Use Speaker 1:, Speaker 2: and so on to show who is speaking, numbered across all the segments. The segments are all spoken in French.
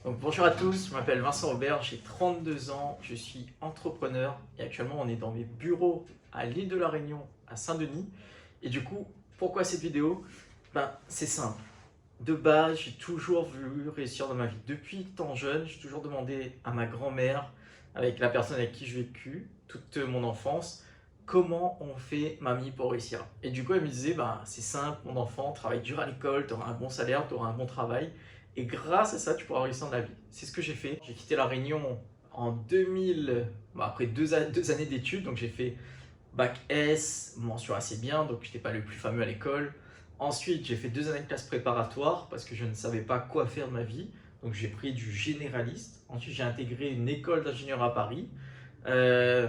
Speaker 1: Donc, bonjour à tous, je m'appelle Vincent Aubert, j'ai 32 ans, je suis entrepreneur et actuellement on est dans mes bureaux à l'île de la Réunion, à Saint-Denis. Et du coup, pourquoi cette vidéo? C'est simple. De base, j'ai toujours voulu réussir dans ma vie. Depuis tant jeune, j'ai toujours demandé à ma grand-mère, avec la personne avec qui j'ai vécu toute mon enfance, comment on fait mamie pour réussir. Et du coup, elle me disait, c'est simple, mon enfant, travaille dur à l'école, tu auras un bon salaire, tu auras un bon travail. Et grâce à ça, tu pourras réussir dans la vie. C'est ce que j'ai fait. J'ai quitté la Réunion en 2000, après deux années d'études. Donc j'ai fait bac S, mention assez bien, donc je n'étais pas le plus fameux à l'école. Ensuite, j'ai fait 2 années de classe préparatoire parce que je ne savais pas quoi faire de ma vie. Donc j'ai pris du généraliste. Ensuite, j'ai intégré une école d'ingénieur à Paris. Euh,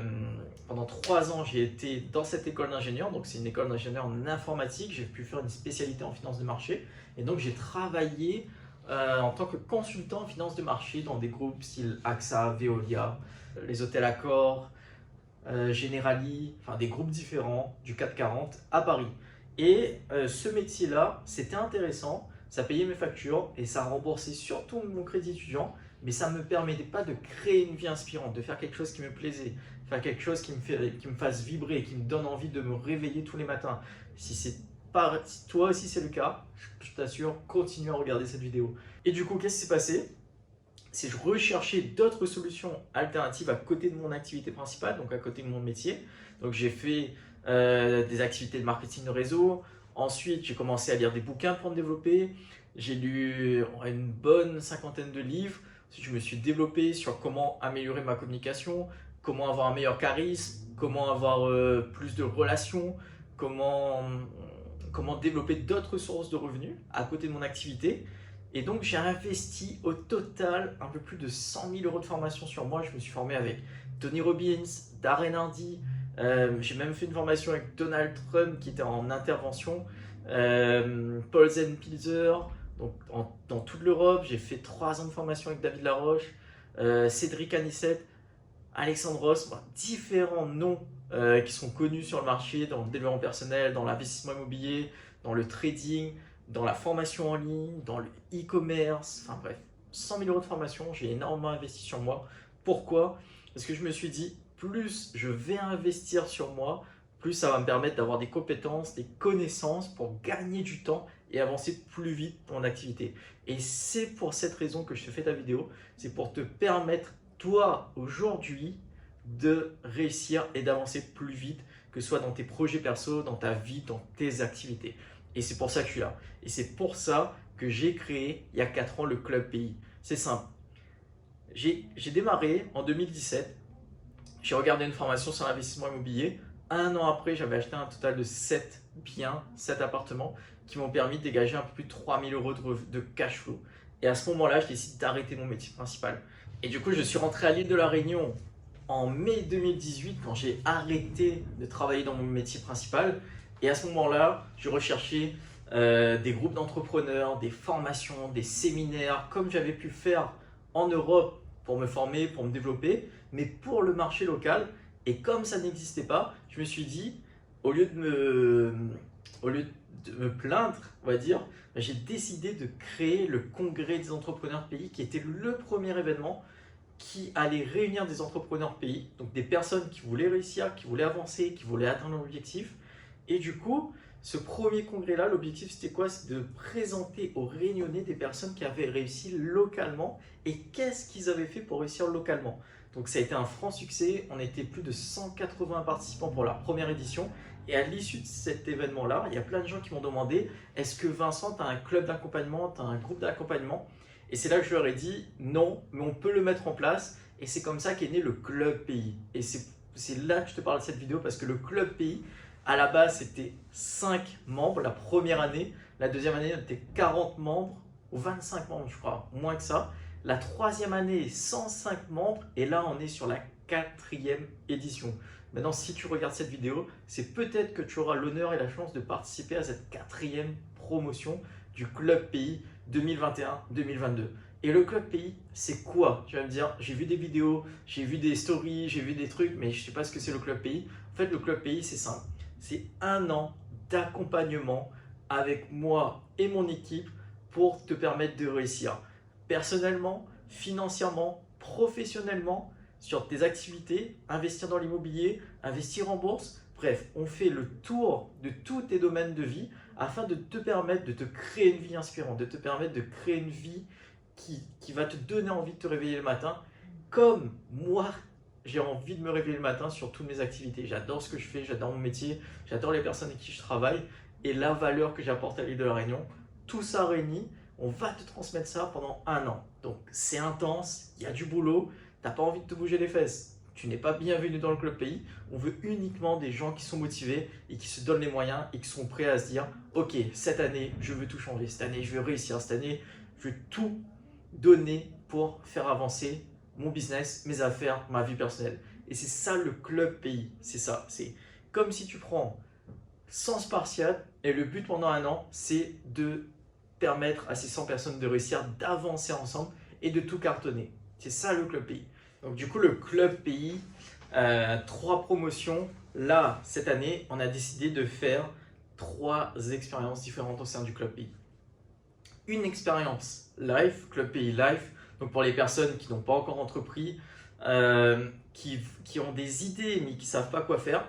Speaker 1: Pendant 3 ans, j'ai été dans cette école d'ingénieur. Donc c'est une école d'ingénieur en informatique. J'ai pu faire une spécialité en finance de marché. Et donc j'ai travaillé en tant que consultant en finance de marché dans des groupes style AXA, Veolia, les hôtels Accor, Generali, enfin des groupes différents du CAC 40 à Paris. Et ce métier-là, c'était intéressant, ça payait mes factures et ça remboursait surtout mon crédit étudiant, mais ça ne me permettait pas de créer une vie inspirante, de faire quelque chose qui me plaisait, faire quelque chose qui me fasse vibrer, qui me donne envie de me réveiller tous les matins. Si toi aussi c'est le cas, je t'assure, continue à regarder cette vidéo. Et du coup, qu'est-ce qui s'est passé? C'est que je recherchais d'autres solutions alternatives à côté de mon activité principale, donc à côté de mon métier. Donc j'ai fait des activités de marketing de réseau. Ensuite, j'ai commencé à lire des bouquins pour me développer. J'ai lu une bonne cinquantaine de livres. Ensuite, je me suis développé sur comment améliorer ma communication, comment avoir un meilleur charisme, comment avoir plus de relations, comment développer d'autres sources de revenus à côté de mon activité. Et donc, j'ai investi au total un peu plus de 100 000 euros de formation sur moi. Je me suis formé avec Tony Robbins, Darren Hardy. J'ai même fait une formation avec Donald Trump qui était en intervention. Paul Zenpilzer, donc dans toute l'Europe. J'ai fait 3 ans de formation avec David Laroche, Cédric Anissette, Alexandre Ross, différents noms qui sont connus sur le marché, dans le développement personnel, dans l'investissement immobilier, dans le trading, dans la formation en ligne, dans le e-commerce, enfin bref, 100 000 euros de formation, j'ai énormément investi sur moi. Pourquoi? Parce que je me suis dit, plus je vais investir sur moi, plus ça va me permettre d'avoir des compétences, des connaissances pour gagner du temps et avancer plus vite dans mon activité. Et c'est pour cette raison que je te fais ta vidéo, c'est pour te permettre, toi, aujourd'hui, de réussir et d'avancer plus vite, que ce soit dans tes projets perso, dans ta vie, dans tes activités. Et c'est pour ça que je suis là. Et c'est pour ça que j'ai créé, il y a 4 ans, le Club Pays. C'est simple. J'ai démarré en 2017. J'ai regardé une formation sur l'investissement immobilier. 1 an après, j'avais acheté un total de 7 biens, 7 appartements qui m'ont permis de dégager un peu plus de 3 000 euros de cash flow. Et à ce moment-là, je décide d'arrêter mon métier principal. Et du coup, je suis rentré à l'île de la Réunion en mai 2018 quand j'ai arrêté de travailler dans mon métier principal. Et à ce moment-là, je recherchais des groupes d'entrepreneurs, des formations, des séminaires, comme j'avais pu faire en Europe pour me former, pour me développer, mais pour le marché local. Et comme ça n'existait pas, je me suis dit, au lieu de me plaindre, on va dire, j'ai décidé de créer le Congrès des entrepreneurs pays, qui était le premier événement qui allait réunir des entrepreneurs pays, donc des personnes qui voulaient réussir, qui voulaient avancer, qui voulaient atteindre leur objectif. Et du coup, ce premier congrès-là, l'objectif c'était quoi? C'est de présenter aux Réunionnais des personnes qui avaient réussi localement et qu'est-ce qu'ils avaient fait pour réussir localement. Donc ça a été un franc succès, on était plus de 180 participants pour la première édition. Et à l'issue de cet événement-là, il y a plein de gens qui m'ont demandé, est-ce que Vincent, tu as un club d'accompagnement, tu as un groupe d'accompagnement? Et c'est là que je leur ai dit, non, mais on peut le mettre en place. Et c'est comme ça qu'est né le Club Pays. Et c'est là que je te parle de cette vidéo parce que le Club Pays, à la base, c'était 5 membres la première année. La deuxième année, on était 40 membres, ou 25 membres, je crois, moins que ça. La troisième année, 105 membres. Et là, on est sur la 4e édition. Maintenant, si tu regardes cette vidéo, c'est peut-être que tu auras l'honneur et la chance de participer à cette 4e promotion du Club Pays 2021-2022. Et le Club Pays, c'est quoi? Tu vas me dire, j'ai vu des vidéos, j'ai vu des stories, j'ai vu des trucs, mais je ne sais pas ce que c'est le Club Pays. En fait, le Club Pays, c'est simple. C'est 1 an d'accompagnement avec moi et mon équipe pour te permettre de réussir personnellement, financièrement, professionnellement, sur tes activités, investir dans l'immobilier, investir en bourse. Bref, on fait le tour de tous tes domaines de vie afin de te permettre de te créer une vie inspirante, de te permettre de créer une vie qui va te donner envie de te réveiller le matin, comme moi, j'ai envie de me réveiller le matin sur toutes mes activités. J'adore ce que je fais, j'adore mon métier, j'adore les personnes avec qui je travaille et la valeur que j'apporte à l'île de la Réunion. Tout ça réuni, on va te transmettre ça pendant 1 an. Donc c'est intense, il y a du boulot, tu n'as pas envie de te bouger les fesses. Tu n'es pas bienvenu dans le club pays. On veut uniquement des gens qui sont motivés et qui se donnent les moyens et qui sont prêts à se dire « Ok, cette année, je veux tout changer. Cette année, je veux réussir. Cette année, je veux tout donner pour faire avancer mon business, mes affaires, ma vie personnelle. » Et c'est ça le club pays. C'est ça. C'est comme si tu prends 100 Spartiates et le but pendant 1 an, c'est de permettre à ces 100 personnes de réussir, d'avancer ensemble et de tout cartonner. C'est ça le club pays. Donc du coup, le club pays, 3 promotions. Là, cette année, on a décidé de faire 3 expériences différentes au sein du club pays. Une expérience live, club pays live, donc pour les personnes qui n'ont pas encore entrepris, qui ont des idées mais qui ne savent pas quoi faire.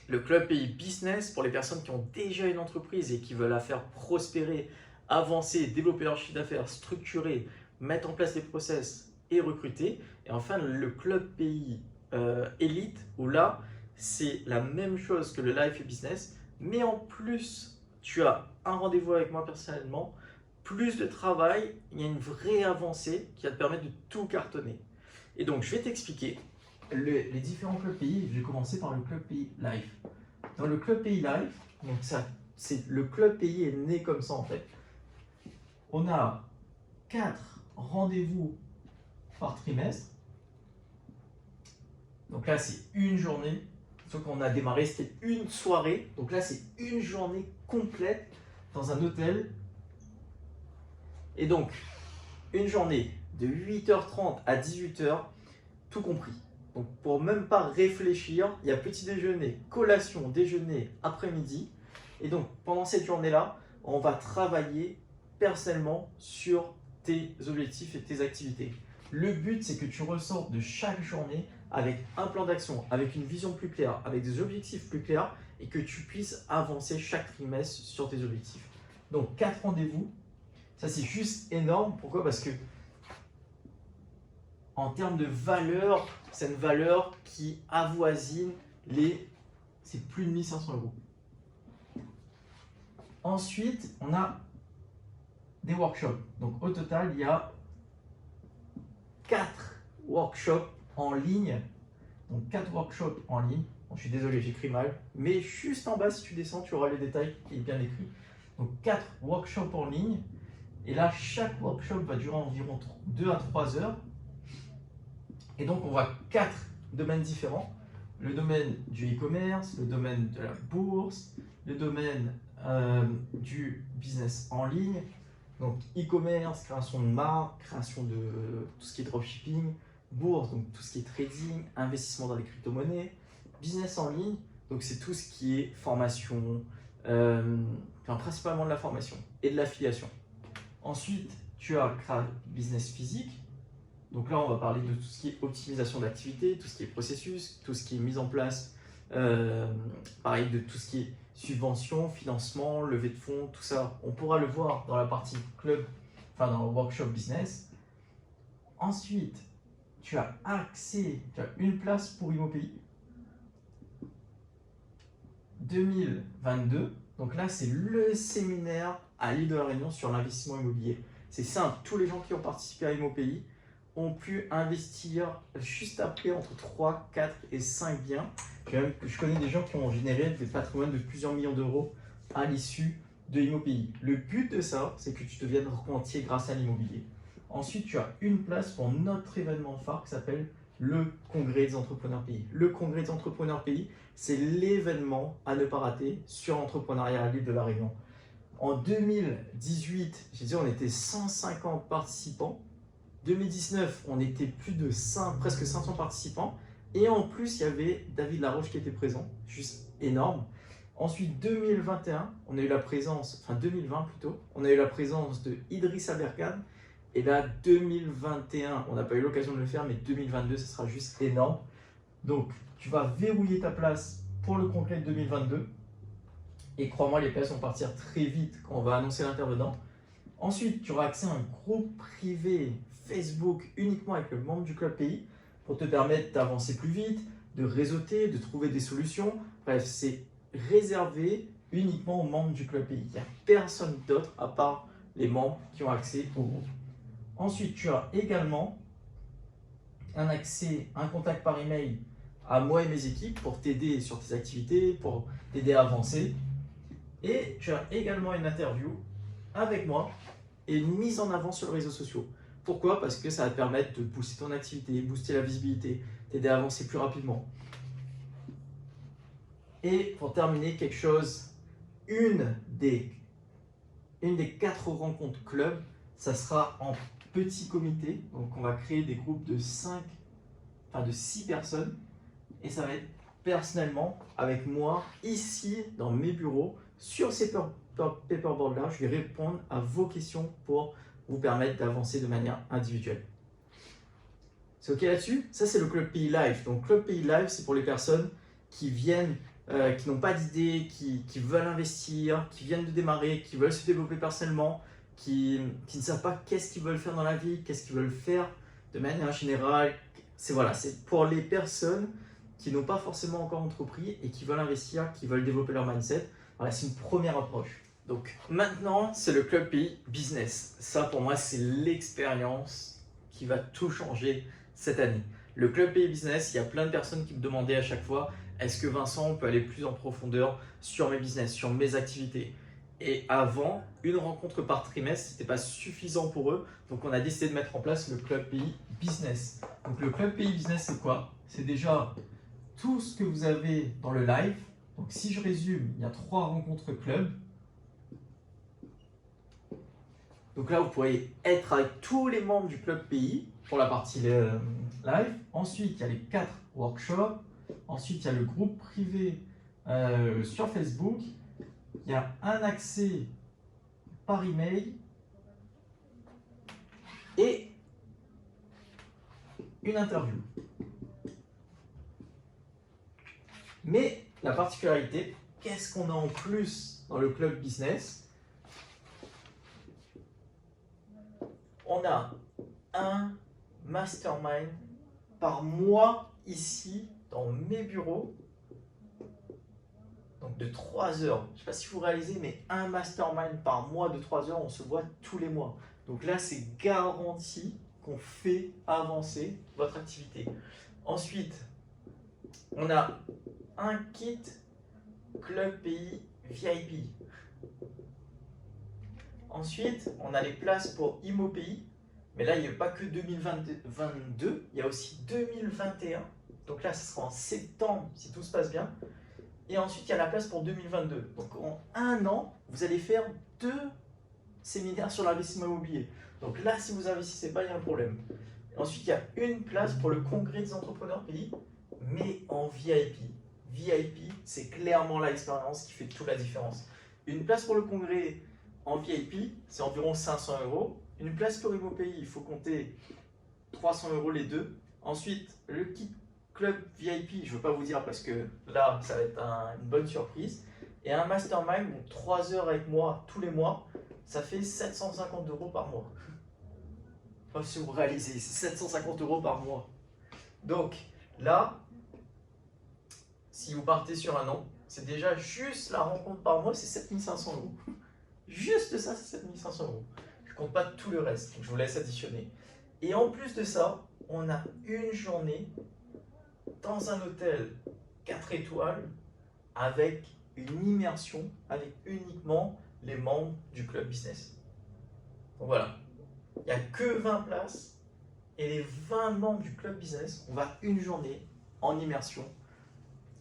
Speaker 1: Le club pays business pour les personnes qui ont déjà une entreprise et qui veulent la faire prospérer, avancer, développer leur chiffre d'affaires, structurer, mettre en place des process et recruter. Et enfin, le club pays élite, où là, c'est la même chose que le life et business, mais en plus, tu as un rendez-vous avec moi personnellement, plus de travail, il y a une vraie avancée qui va te permettre de tout cartonner. Et donc, je vais t'expliquer les différents clubs pays. Je vais commencer par le club pays live. Dans le club pays live, donc le club pays est né comme ça en fait. On a 4 rendez-vous par trimestre. Donc là, c'est une journée. Sauf qu'on a démarré, c'était une soirée. Donc là, c'est une journée complète dans un hôtel. Et donc, une journée de 8h30 à 18h, tout compris. Donc, pour même pas réfléchir, il y a petit déjeuner, collation, déjeuner, après-midi. Et donc, pendant cette journée-là, on va travailler personnellement sur tes objectifs et tes activités. Le but, c'est que tu ressortes de chaque journée avec un plan d'action, avec une vision plus claire, avec des objectifs plus clairs et que tu puisses avancer chaque trimestre sur tes objectifs. Donc, 4 rendez-vous, ça c'est juste énorme. Pourquoi? Parce que en termes de valeur, c'est une valeur qui avoisine c'est plus de 1500 euros. Ensuite, on a des workshops. Donc au total, il y a 4 workshops en ligne. Donc 4 workshops en ligne. Bon, je suis désolé, j'écris mal. Mais juste en bas, si tu descends, tu auras les détails qui est bien écrit. Donc 4 workshops en ligne. Et là, chaque workshop va durer environ 2 à 3 heures. Et donc, on voit 4 domaines différents. Le domaine du e-commerce, le domaine de la bourse, le domaine du business en ligne. Donc, e-commerce, création de marque, création de tout ce qui est dropshipping, bourse, donc tout ce qui est trading, investissement dans les crypto-monnaies, business en ligne, donc c'est tout ce qui est formation, principalement de la formation et de l'affiliation. Ensuite, tu as business physique. Donc là, on va parler de tout ce qui est optimisation d'activité, tout ce qui est processus, tout ce qui est mise en place, pareil, de tout ce qui est subvention, financement, levée de fonds, tout ça. On pourra le voir dans la partie club, enfin dans le workshop business. Ensuite, tu as une place pour ImoPay 2022. Donc là, c'est le séminaire à l'île de la Réunion sur l'investissement immobilier. C'est simple, tous les gens qui ont participé à ImoPay ont pu investir juste après entre 3, 4 et 5 biens. Je connais des gens qui ont généré des patrimoines de plusieurs millions d'euros à l'issue de ImoPay. Le but de ça, c'est que tu deviennes rentier grâce à l'immobilier. Ensuite, tu as une place pour notre événement phare qui s'appelle le Congrès des entrepreneurs pays. Le Congrès des entrepreneurs pays, c'est l'événement à ne pas rater sur l'entrepreneuriat à l'île de la Réunion. En 2018, j'ai dit on était 150 participants. 2019, on était plus de presque 500 participants. Et en plus, il y avait David Laroche qui était présent, juste énorme. Ensuite, 2021, on a eu la présence, enfin 2020 plutôt, on a eu la présence de Idriss Aberkan Et là, 2021, on n'a pas eu l'occasion de le faire, mais 2022, ce sera juste énorme. Donc, tu vas verrouiller ta place pour le congrès de 2022. Et crois-moi, les places vont partir très vite quand on va annoncer l'intervenant. Ensuite, tu auras accès à un groupe privé Facebook uniquement avec le membre du Club Pays pour te permettre d'avancer plus vite, de réseauter, de trouver des solutions. Bref, c'est réservé uniquement aux membres du Club Pays. Il n'y a personne d'autre à part les membres qui ont accès au groupe. Ensuite, tu as également un accès, un contact par email à moi et mes équipes pour t'aider sur tes activités, pour t'aider à avancer. Et tu as également une interview avec moi et une mise en avant sur les réseaux sociaux. Pourquoi? Parce que ça va te permettre de booster ton activité, booster la visibilité, t'aider à avancer plus rapidement. Et pour terminer, quelque chose, une des 4 rencontres club, ça sera en petit comité. Donc on va créer des groupes de 6 personnes. Et ça va être personnellement avec moi ici dans mes bureaux sur ces paperboards là. Je vais répondre à vos questions pour vous permettre d'avancer de manière individuelle. C'est ok là-dessus? Ça c'est le Club Pays Live. Donc Club Pays Live, c'est pour les personnes qui viennent, qui n'ont pas d'idée, qui veulent investir, qui viennent de démarrer, qui veulent se développer personnellement, qui ne savent pas qu'est-ce qu'ils veulent faire dans la vie, qu'est-ce qu'ils veulent faire de manière générale. C'est pour les personnes qui n'ont pas forcément encore entrepris et qui veulent investir, qui veulent développer leur mindset. Voilà, c'est une première approche. Donc maintenant, c'est le Club Pays Business. Ça, pour moi, c'est l'expérience qui va tout changer cette année. Le Club Pays Business, il y a plein de personnes qui me demandaient à chaque fois, est-ce que Vincent peut aller plus en profondeur sur mes business, sur mes activités? Et avant, une rencontre par trimestre, ce n'était pas suffisant pour eux. Donc, on a décidé de mettre en place le Club Pays Business. Donc, le Club Pays Business, c'est quoi? C'est déjà tout ce que vous avez dans le live. Donc, si je résume, il y a 3 rencontres club. Donc là, vous pourrez être avec tous les membres du Club Pays pour la partie live. Ensuite, il y a les 4 workshops. Ensuite, il y a le groupe privé sur Facebook. Il y a un accès par email et une interview. Mais la particularité, qu'est-ce qu'on a en plus dans le club business? On a un mastermind par mois ici dans mes bureaux. Donc de 3 heures. Je ne sais pas si vous réalisez, mais un mastermind par mois de 3 heures, on se voit tous les mois. Donc là, c'est garanti qu'on fait avancer votre activité. Ensuite, on a un kit Club Pays VIP. Ensuite, on a les places pour Imo Pays. Mais là, il n'y a pas que 2022, il y a aussi 2021. Donc là, ce sera en septembre si tout se passe bien. Et ensuite, il y a la place pour 2022. Donc en un an, vous allez faire 2 séminaires sur l'investissement immobilier. Donc là, si vous investissez pas, il y a un problème. Ensuite, il y a une place pour le congrès des entrepreneurs pays, mais en VIP. VIP, c'est clairement l'expérience qui fait toute la différence. Une place pour le congrès en VIP, c'est environ 500 €. Une place pour Imo Pays, il faut compter 300 € les deux. Ensuite, le kit Club VIP, je ne veux pas vous dire parce que là, ça va être une bonne surprise. Et un mastermind, donc 3 heures avec moi tous les mois, ça fait 750 € par mois. Enfin, si vous réalisez, c'est 750 € par mois. Donc là, si vous partez sur un an, c'est déjà juste la rencontre par mois, c'est 7500 €. Juste ça, c'est 7500 €. Je ne compte pas tout le reste, donc je vous laisse additionner. Et en plus de ça, on a une journée dans un hôtel 4 étoiles avec une immersion avec uniquement les membres du club business. Donc voilà, il n'y a que 20 places et les 20 membres du club business, on va une journée en immersion,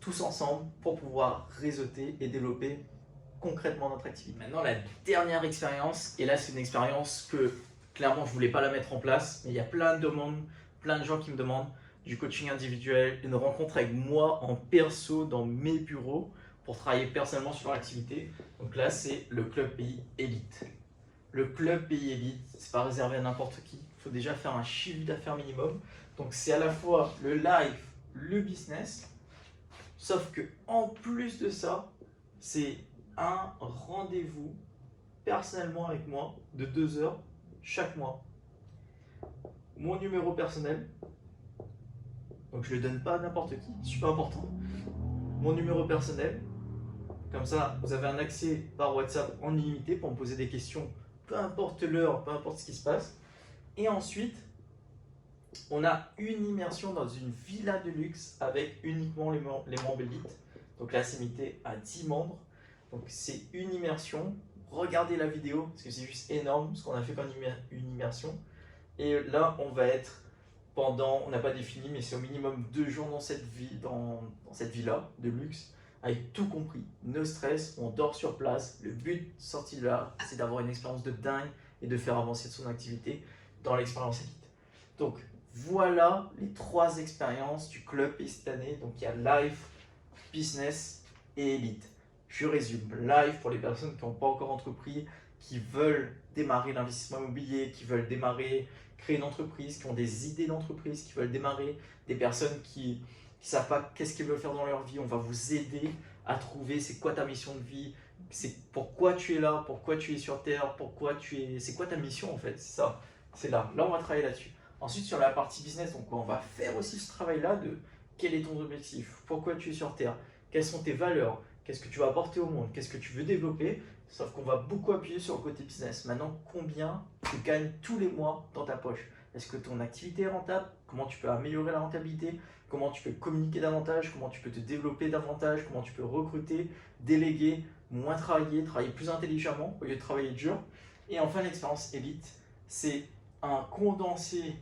Speaker 1: tous ensemble pour pouvoir réseauter et développer concrètement notre activité. Maintenant, la dernière expérience, et là c'est une expérience que clairement je ne voulais pas la mettre en place, mais il y a plein de demandes, plein de gens qui me demandent du coaching individuel, une rencontre avec moi en perso dans mes bureaux pour travailler personnellement sur l'activité. Donc là, c'est le Club Pays Elite. le club pays élite, c'est pas réservé à n'importe qui. Il faut déjà faire un chiffre d'affaires minimum. Donc c'est à la fois le live, le business, sauf que en plus de ça, c'est un rendez-vous personnellement avec moi de 2 heures chaque mois. Mon numéro personnel, donc je ne le donne pas à n'importe qui, super important. Mon numéro personnel, comme ça vous avez un accès par WhatsApp en illimité pour me poser des questions, peu importe l'heure, peu importe ce qui se passe. Et ensuite, on a une immersion dans une villa de luxe avec uniquement les membres élites. Donc là, c'est limité à 10 membres. Donc c'est une immersion. Regardez la vidéo parce que c'est juste énorme ce qu'on a fait comme une immersion. Et là, on va être pendant, on n'a pas défini, mais c'est au minimum 2 jours dans cette villa de luxe, avec tout compris. No stress, on dort sur place. Le but sorti de là, c'est d'avoir une expérience de dingue et de faire avancer son activité dans l'expérience élite. Donc voilà les 3 expériences du club et cette année. Donc il y a live, business et élite. Je résume. Live pour les personnes qui n'ont pas encore entrepris, qui veulent démarrer l'investissement immobilier, qui veulent démarrer, créer une entreprise, qui ont des idées d'entreprise, qui veulent démarrer, des personnes qui ne savent pas qu'est-ce qu'ils veulent faire dans leur vie. On va vous aider à trouver c'est quoi ta mission de vie, c'est pourquoi tu es là, pourquoi tu es sur Terre, c'est quoi ta mission en fait, c'est ça, c'est là. Là, on va travailler là-dessus. Ensuite, sur la partie business, donc on va faire aussi ce travail-là de quel est ton objectif, pourquoi tu es sur Terre, quelles sont tes valeurs, qu'est-ce que tu vas apporter au monde, qu'est-ce que tu veux développer. Sauf qu'on va beaucoup appuyer sur le côté business. Maintenant, combien tu gagnes tous les mois dans ta poche? Est-ce que ton activité est rentable? Comment tu peux améliorer la rentabilité? Comment tu peux communiquer davantage? Comment tu peux te développer davantage? Comment tu peux recruter, déléguer, moins travailler plus intelligemment au lieu de travailler dur? Et enfin, l'expérience élite, c'est un condensé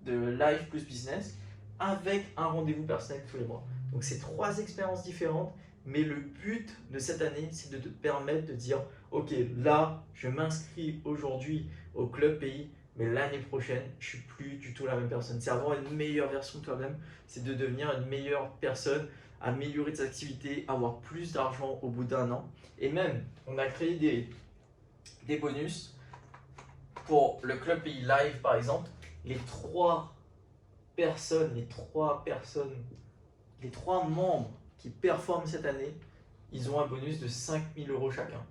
Speaker 1: de life plus business avec un rendez-vous personnel tous les mois. Donc, c'est 3 expériences différentes. Mais le but de cette année, c'est de te permettre de dire ok, là, je m'inscris aujourd'hui au club pays, mais l'année prochaine, je ne suis plus du tout la même personne. C'est avoir une meilleure version de toi-même, c'est de devenir une meilleure personne, améliorer tes activités, avoir plus d'argent au bout d'1 an. Et même, on a créé des bonus pour le club pays live, par exemple. Les 3 membres qui performent cette année, ils ont un bonus de 5 000 € chacun.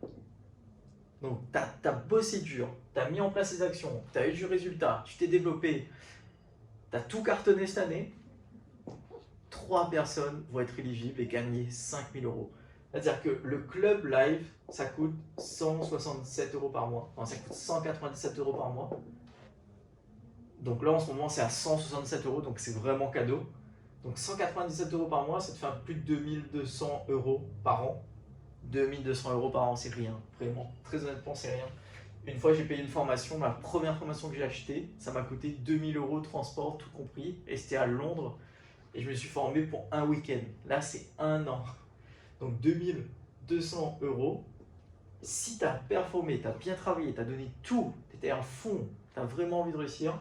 Speaker 1: Donc, tu as bossé dur, tu as mis en place les actions, tu as eu du résultat, tu t'es développé, tu as tout cartonné cette année. 3 personnes vont être éligibles et gagner 5 000 €. C'est-à-dire que le club live, ça coûte 167 € par mois. Enfin, ça coûte 197 € par mois. Donc là, en ce moment, c'est à 167 €, donc c'est vraiment cadeau. Donc 197 € par mois, ça te fait plus de 2200 € par an. 2200 € par an, c'est rien. Vraiment, très honnêtement, c'est rien. Une fois, j'ai payé une formation, ma première formation que j'ai achetée, ça m'a coûté 2000 € de transport, tout compris. Et c'était à Londres. Et je me suis formé pour un week-end. Là, c'est 1 an. Donc 2200 €. Si tu as performé, tu as bien travaillé, tu as donné tout, tu étais à fond, tu as vraiment envie de réussir,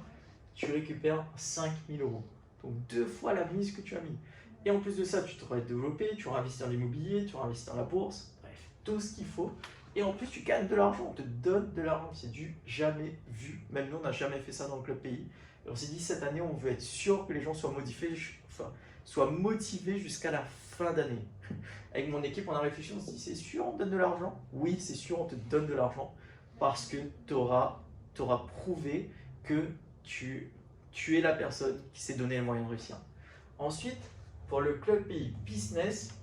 Speaker 1: tu récupères 5000 €. Donc 2 fois la mise que tu as mis. Et en plus de ça, tu t'aurais développé, tu auras investi dans l'immobilier, tu auras investi dans la bourse, bref, tout ce qu'il faut. Et en plus, tu gagnes de l'argent, on te donne de l'argent. C'est du jamais vu. Même nous, on n'a jamais fait ça dans le club pays. Et on s'est dit, cette année, on veut être sûr que les gens soient motivés jusqu'à la fin d'année. Avec mon équipe, on a réfléchi, on s'est dit, c'est sûr, on te donne de l'argent? Oui, c'est sûr, on te donne de l'argent parce que tu auras prouvé que tu es la personne qui s'est donné les moyens de réussir. Ensuite, pour le club pays business,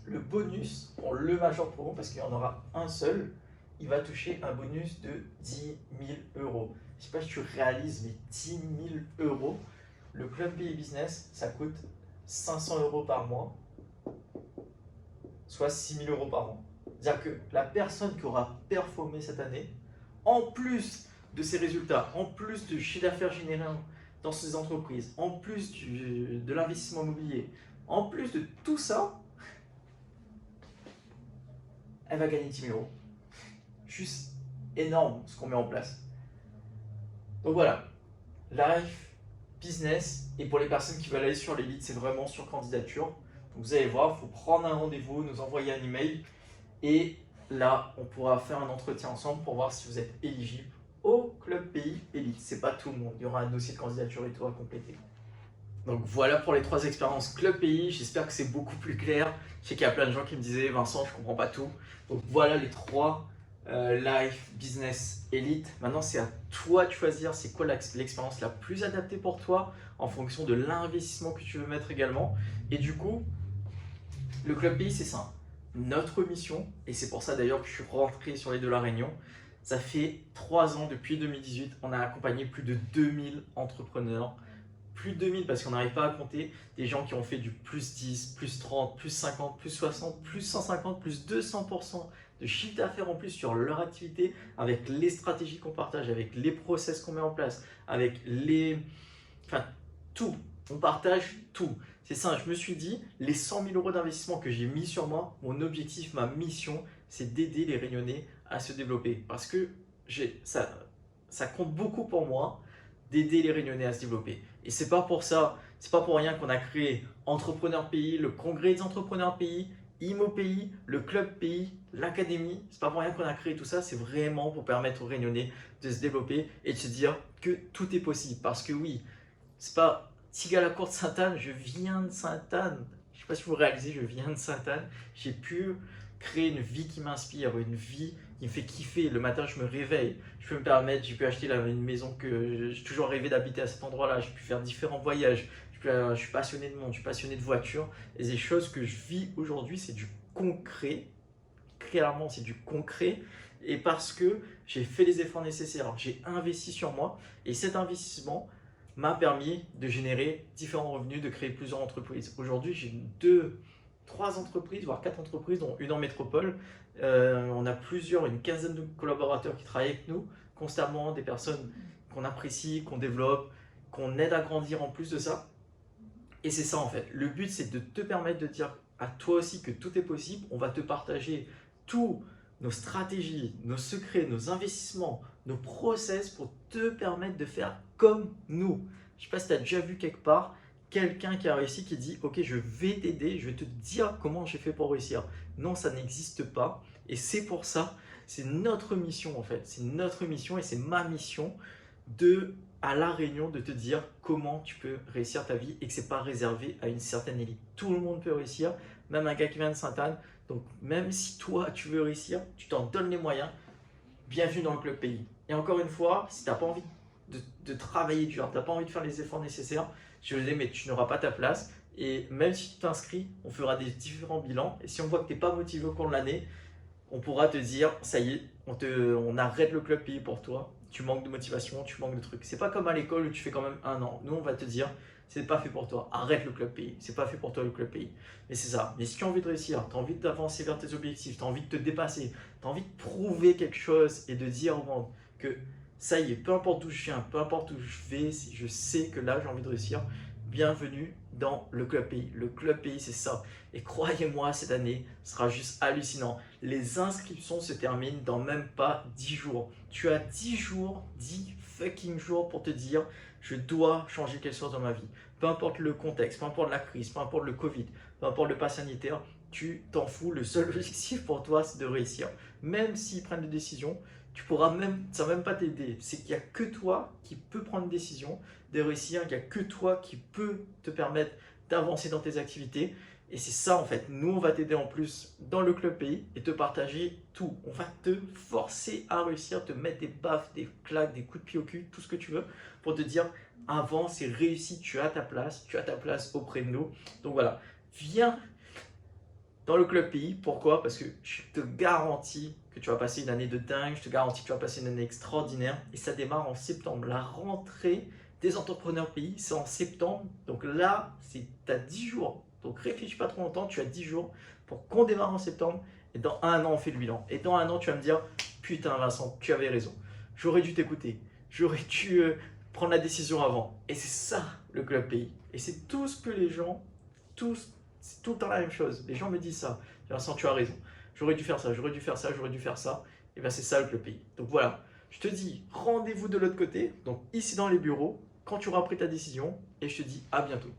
Speaker 1: le bonus pour le major promo, parce qu'il y en aura un seul, il va toucher un bonus de 10 000 €. Je ne sais pas si tu réalises, mais 10 000 €. Le club pays business, ça coûte 500 € par mois, soit 6 000 € par an. C'est-à-dire que la personne qui aura performé cette année, en plus de ses résultats, en plus du chiffre d'affaires généré dans ses entreprises, en plus de l'investissement immobilier, en plus de tout ça, elle va gagner 10 000 €. Juste énorme ce qu'on met en place. Donc voilà, life, business, et pour les personnes qui veulent aller sur l'élite, c'est vraiment sur candidature. Donc vous allez voir, il faut prendre un rendez-vous, nous envoyer un email, et là, on pourra faire un entretien ensemble pour voir si vous êtes éligible au Club Pays Élite. C'est pas tout le monde, il y aura un dossier de candidature et tout à compléter. Donc voilà pour les 3 expériences Club Pays, j'espère que c'est beaucoup plus clair. Je sais qu'il y a plein de gens qui me disaient Vincent, je comprends pas tout. Donc voilà les 3 Life, Business, Elite. Maintenant c'est à toi de choisir c'est quoi l'expérience la plus adaptée pour toi en fonction de l'investissement que tu veux mettre également. Et du coup, le Club Pays c'est simple. Notre mission, et c'est pour ça d'ailleurs que je suis rentré sur les de la Réunion, ça fait 3 ans depuis 2018, on a accompagné plus de 2000 entrepreneurs. Plus de 2000 parce qu'on n'arrive pas à compter des gens qui ont fait du plus 10, plus 30, plus 50, plus 60, plus 150, plus 200% de chiffre d'affaires en plus sur leur activité avec les stratégies qu'on partage, avec les process qu'on met en place, avec les... Enfin, tout. On partage tout. C'est ça, je me suis dit, les 100 000 € d'investissement que j'ai mis sur moi, mon objectif, ma mission, c'est d'aider les Réunionnais à se développer. Parce que ça compte beaucoup pour moi d'aider les Réunionnais à se développer. Et c'est pas pour ça, c'est pas pour rien qu'on a créé Entrepreneur Pays, le Congrès des Entrepreneurs Pays, IMO Pays, le Club Pays, l'Académie. C'est pas pour rien qu'on a créé tout ça, c'est vraiment pour permettre aux Réunionnais de se développer et de se dire que tout est possible. Parce que oui, c'est pas Tigala-Cour de Sainte-Anne, je viens de Sainte-Anne. Je sais pas si vous réalisez, je viens de Sainte-Anne. J'ai pu créer une vie qui m'inspire, une vie qui me fait kiffer. Le matin, je me réveille. Je peux me permettre, j'ai pu acheter une maison que j'ai toujours rêvé d'habiter à cet endroit-là. J'ai pu faire différents voyages. Je suis passionné de monde, je suis passionné de voiture. Et les choses que je vis aujourd'hui, c'est du concret. Clairement, c'est du concret. Et parce que j'ai fait les efforts nécessaires, j'ai investi sur moi. Et cet investissement m'a permis de générer différents revenus, de créer plusieurs entreprises. Aujourd'hui, j'ai 3 entreprises, voire 4 entreprises, dont une en métropole. On a une quinzaine de collaborateurs qui travaillent avec nous constamment, des personnes qu'on apprécie, qu'on développe, qu'on aide à grandir en plus de ça. Et c'est ça en fait. Le but, c'est de te permettre de dire à toi aussi que tout est possible. On va te partager tous nos stratégies, nos secrets, nos investissements, nos process pour te permettre de faire comme nous. Je ne sais pas si tu as déjà vu quelque part quelqu'un qui a réussi qui dit ok, je vais t'aider, je vais te dire comment j'ai fait pour réussir. Non, ça n'existe pas. Et c'est pour ça, c'est notre mission en fait. C'est notre mission et c'est ma mission à La Réunion de te dire comment tu peux réussir ta vie et que ce n'est pas réservé à une certaine élite. Tout le monde peut réussir, même un gars qui vient de Sainte-Anne. Donc même si toi tu veux réussir, tu t'en donnes les moyens, bienvenue dans le Club Pays. Et encore une fois, si tu n'as pas envie de travailler dur, tu n'as pas envie de faire les efforts nécessaires, je le dis, mais tu n'auras pas ta place. Et même si tu t'inscris, on fera des différents bilans. Et si on voit que tu n'es pas motivé au cours de l'année, on pourra te dire, ça y est, on arrête le Club Pays pour toi. Tu manques de motivation, tu manques de trucs. C'est pas comme à l'école où tu fais quand même 1 an. Nous, on va te dire, c'est pas fait pour toi. Arrête le Club Pays. C'est pas fait pour toi le Club Pays. Mais c'est ça. Mais si tu as envie de réussir, tu as envie d'avancer vers tes objectifs, tu as envie de te dépasser, tu as envie de prouver quelque chose et de dire au monde que ça y est, peu importe d'où je viens, peu importe où je vais, si je sais que là j'ai envie de réussir, bienvenue dans le Club Pays. Le Club Pays, c'est ça. Et croyez-moi, cette année sera juste hallucinant. Les inscriptions se terminent dans même pas 10 jours. Tu as 10 jours, 10 fucking jours pour te dire je dois changer quelque chose dans ma vie. Peu importe le contexte, peu importe la crise, peu importe le Covid, peu importe le pass sanitaire, tu t'en fous. Le seul objectif pour toi, c'est de réussir. Même s'ils prennent des décisions, tu pourras même, ça ne va même pas t'aider. C'est qu'il n'y a que toi qui peux prendre une décision de réussir, il n'y a que toi qui peux te permettre d'avancer dans tes activités. Et c'est ça en fait, nous on va t'aider en plus dans le Club Pays et te partager tout. On va te forcer à réussir, te mettre des baffes, des claques, des coups de pied au cul, tout ce que tu veux pour te dire avance, c'est réussi, tu as ta place auprès de nous. Donc voilà, viens dans le Club Pays. Pourquoi? Parce que je te garantis que tu vas passer une année de dingue, je te garantis que tu vas passer une année extraordinaire et ça démarre en septembre. La rentrée des entrepreneurs pays, c'est en septembre. Donc là, tu as 10 jours. Donc réfléchis pas trop longtemps, tu as 10 jours pour qu'on démarre en septembre et dans 1 an, on fait le bilan. Et dans 1 an, tu vas me dire putain Vincent, tu avais raison. J'aurais dû t'écouter. J'aurais dû prendre la décision avant. Et c'est ça le Club Pays. Et c'est tout ce que les gens, c'est tout le temps la même chose. Les gens me disent ça. Vincent, tu as raison. J'aurais dû faire ça, j'aurais dû faire ça, j'aurais dû faire ça. Et bien c'est ça le Club Pays. Donc voilà, je te dis rendez-vous de l'autre côté, donc ici dans les bureaux, quand tu auras pris ta décision, et je te dis à bientôt.